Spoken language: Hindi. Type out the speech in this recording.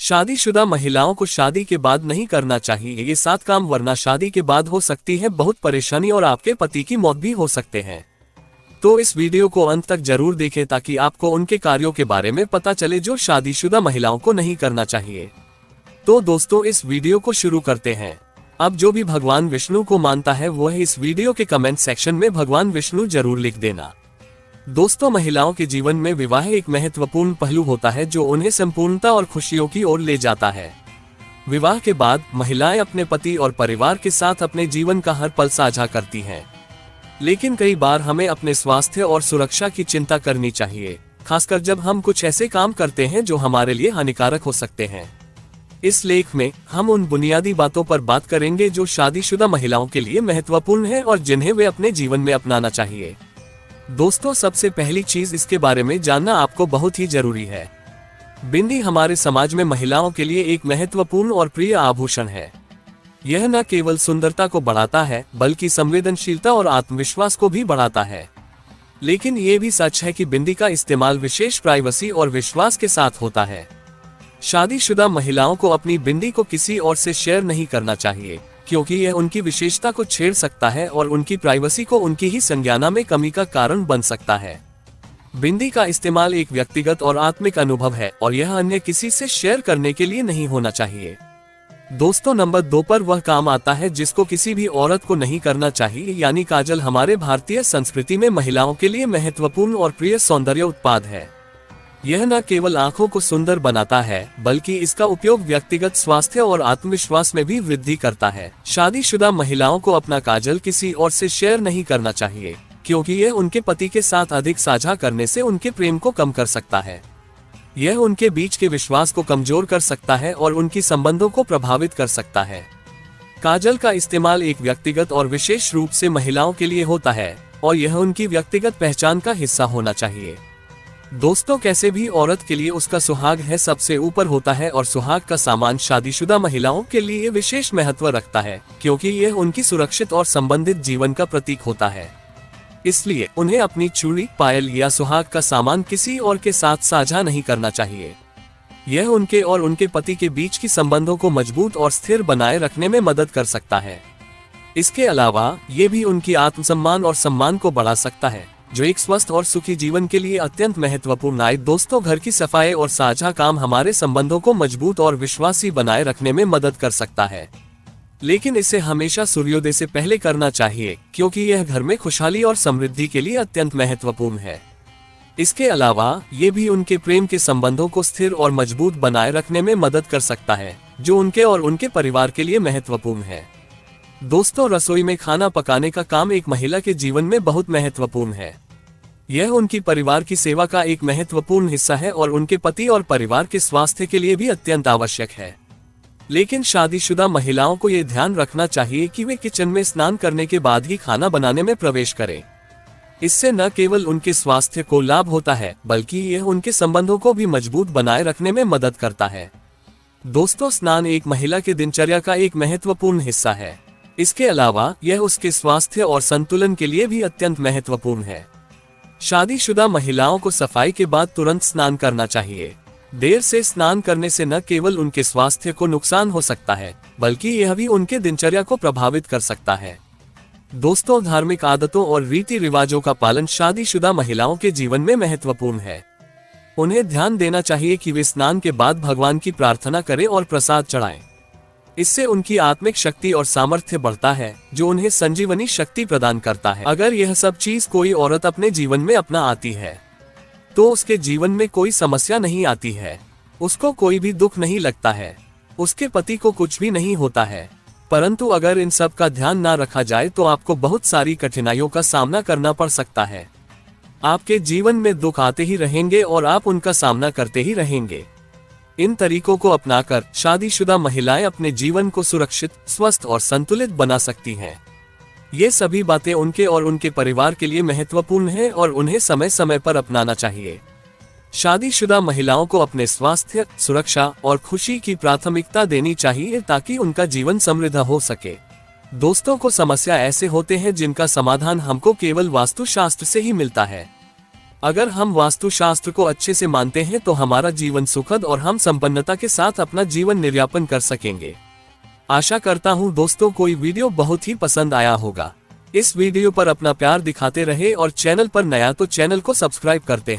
शादीशुदा महिलाओं को शादी के बाद नहीं करना चाहिए ये 7 काम, वरना शादी के बाद हो सकती है बहुत परेशानी और आपके पति की मौत भी हो सकते हैं। तो इस वीडियो को अंत तक जरूर देखें ताकि आपको उनके कार्यों के बारे में पता चले जो शादीशुदा महिलाओं को नहीं करना चाहिए। तो दोस्तों, इस वीडियो को शुरू करते हैं। अब जो भी भगवान विष्णु को मानता है वह इस वीडियो के कमेंट सेक्शन में भगवान विष्णु जरूर लिख देना। दोस्तों, महिलाओं के जीवन में विवाह एक महत्वपूर्ण पहलू होता है जो उन्हें संपूर्णता और खुशियों की ओर ले जाता है। विवाह के बाद महिलाएं अपने पति और परिवार के साथ अपने जीवन का हर पल साझा करती हैं। लेकिन कई बार हमें अपने स्वास्थ्य और सुरक्षा की चिंता करनी चाहिए, खासकर जब हम कुछ ऐसे काम करते हैं जो हमारे लिए हानिकारक हो सकते हैं। इस लेख में हम उन बुनियादी बातों पर बात करेंगे जो शादीशुदा महिलाओं के लिए महत्वपूर्ण है और जिन्हें वे अपने जीवन में अपनाना चाहिए। दोस्तों, सबसे पहली चीज इसके बारे में जानना आपको बहुत ही जरूरी है। बिंदी हमारे समाज में महिलाओं के लिए एक महत्वपूर्ण और प्रिय आभूषण है। यह न केवल सुंदरता को बढ़ाता है बल्कि संवेदनशीलता और आत्मविश्वास को भी बढ़ाता है। लेकिन ये भी सच है कि बिंदी का इस्तेमाल विशेष प्राइवेसी और विश्वास के साथ होता है। शादीशुदा महिलाओं को अपनी बिंदी को किसी और से शेयर नहीं करना चाहिए, क्योंकि यह उनकी विशेषता को छेड़ सकता है और उनकी प्राइवेसी को उनकी ही संज्ञाना में कमी का कारण बन सकता है। बिंदी का इस्तेमाल एक व्यक्तिगत और आत्मिक अनुभव है और यह अन्य किसी से शेयर करने के लिए नहीं होना चाहिए। दोस्तों, नंबर 2 पर वह काम आता है जिसको किसी भी औरत को नहीं करना चाहिए, यानी काजल हमारे भारतीय संस्कृति में महिलाओं के लिए महत्वपूर्ण और प्रिय सौंदर्य उत्पाद है। यह न केवल आंखों को सुंदर बनाता है बल्कि इसका उपयोग व्यक्तिगत स्वास्थ्य और आत्मविश्वास में भी वृद्धि करता है। शादीशुदा महिलाओं को अपना काजल किसी और से शेयर नहीं करना चाहिए, क्योंकि यह उनके पति के साथ अधिक साझा करने से उनके प्रेम को कम कर सकता है। यह उनके बीच के विश्वास को कमजोर कर सकता है और उनकी संबंधों को प्रभावित कर सकता है। काजल का इस्तेमाल एक व्यक्तिगत और विशेष रूप से महिलाओं के लिए होता है और यह उनकी व्यक्तिगत पहचान का हिस्सा होना चाहिए। दोस्तों, कैसे भी औरत के लिए उसका सुहाग है सबसे ऊपर होता है और सुहाग का सामान शादीशुदा महिलाओं के लिए विशेष महत्व रखता है, क्योंकि यह उनकी सुरक्षित और संबंधित जीवन का प्रतीक होता है। इसलिए उन्हें अपनी चूड़ी, पायल या सुहाग का सामान किसी और के साथ साझा नहीं करना चाहिए। यह उनके और उनके पति के बीच की संबंधों को मजबूत और स्थिर बनाए रखने में मदद कर सकता है। इसके अलावा ये भी उनकी आत्मसम्मान और सम्मान को बढ़ा सकता है, जो एक स्वस्थ और सुखी जीवन के लिए अत्यंत महत्वपूर्ण है। दोस्तों, घर की सफाई और साझा काम हमारे संबंधों को मजबूत और विश्वासी बनाए रखने में मदद कर सकता है, लेकिन इसे हमेशा सूर्योदय से पहले करना चाहिए, क्योंकि यह घर में खुशहाली और समृद्धि के लिए अत्यंत महत्वपूर्ण है। इसके अलावा ये भी उनके प्रेम के संबंधों को स्थिर और मजबूत बनाए रखने में मदद कर सकता है, जो उनके और उनके परिवार के लिए महत्वपूर्ण है। दोस्तों, रसोई में खाना पकाने का काम एक महिला के जीवन में बहुत महत्वपूर्ण है। यह उनकी परिवार की सेवा का एक महत्वपूर्ण हिस्सा है और उनके पति और परिवार के स्वास्थ्य के लिए भी अत्यंत आवश्यक है। लेकिन शादीशुदा महिलाओं को यह ध्यान रखना चाहिए कि वे किचन में स्नान करने के बाद ही खाना बनाने में प्रवेश करें। इससे न केवल उनके स्वास्थ्य को लाभ होता है बल्कि यह उनके संबंधों को भी मजबूत बनाए रखने में मदद करता है। दोस्तों, स्नान एक महिला के दिनचर्या का एक महत्वपूर्ण हिस्सा है। इसके अलावा यह उसके स्वास्थ्य और संतुलन के लिए भी अत्यंत महत्वपूर्ण है। शादीशुदा महिलाओं को सफाई के बाद तुरंत स्नान करना चाहिए। देर से स्नान करने से न केवल उनके स्वास्थ्य को नुकसान हो सकता है बल्कि यह भी उनके दिनचर्या को प्रभावित कर सकता है। दोस्तों, धार्मिक आदतों और रीति रिवाजों का पालन शादीशुदा महिलाओं के जीवन में महत्वपूर्ण है। उन्हें ध्यान देना चाहिए कि वे स्नान के बाद भगवान की प्रार्थना करें और प्रसाद चढ़ाएं। इससे उनकी आत्मिक शक्ति और सामर्थ्य बढ़ता है, जो उन्हें संजीवनी शक्ति प्रदान करता है। अगर यह सब चीज कोई औरत अपने जीवन में अपना आती है तो उसके जीवन में कोई समस्या नहीं आती है, उसको कोई भी दुख नहीं लगता है, उसके पति को कुछ भी नहीं होता है। परंतु अगर इन सब का ध्यान ना रखा जाए तो आपको बहुत सारी कठिनाइयों का सामना करना पड़ सकता है। आपके जीवन में दुख आते ही रहेंगे और आप उनका सामना करते ही रहेंगे। इन तरीकों को अपनाकर शादीशुदा महिलाएं अपने जीवन को सुरक्षित, स्वस्थ और संतुलित बना सकती हैं। ये सभी बातें उनके और उनके परिवार के लिए महत्वपूर्ण हैं और उन्हें समय समय पर अपनाना चाहिए। शादीशुदा महिलाओं को अपने स्वास्थ्य, सुरक्षा और खुशी की प्राथमिकता देनी चाहिए ताकि उनका जीवन समृद्ध हो सके। दोस्तों, को समस्या ऐसे होते हैं जिनका समाधान हमको केवल वास्तुशास्त्र से ही मिलता है। अगर हम वास्तुशास्त्र को अच्छे से मानते हैं तो हमारा जीवन सुखद और हम संपन्नता के साथ अपना जीवन निर्यापन कर सकेंगे। आशा करता हूँ दोस्तों कोई वीडियो बहुत ही पसंद आया होगा। इस वीडियो पर अपना प्यार दिखाते रहे और चैनल पर नया तो चैनल को सब्सक्राइब करते हैं।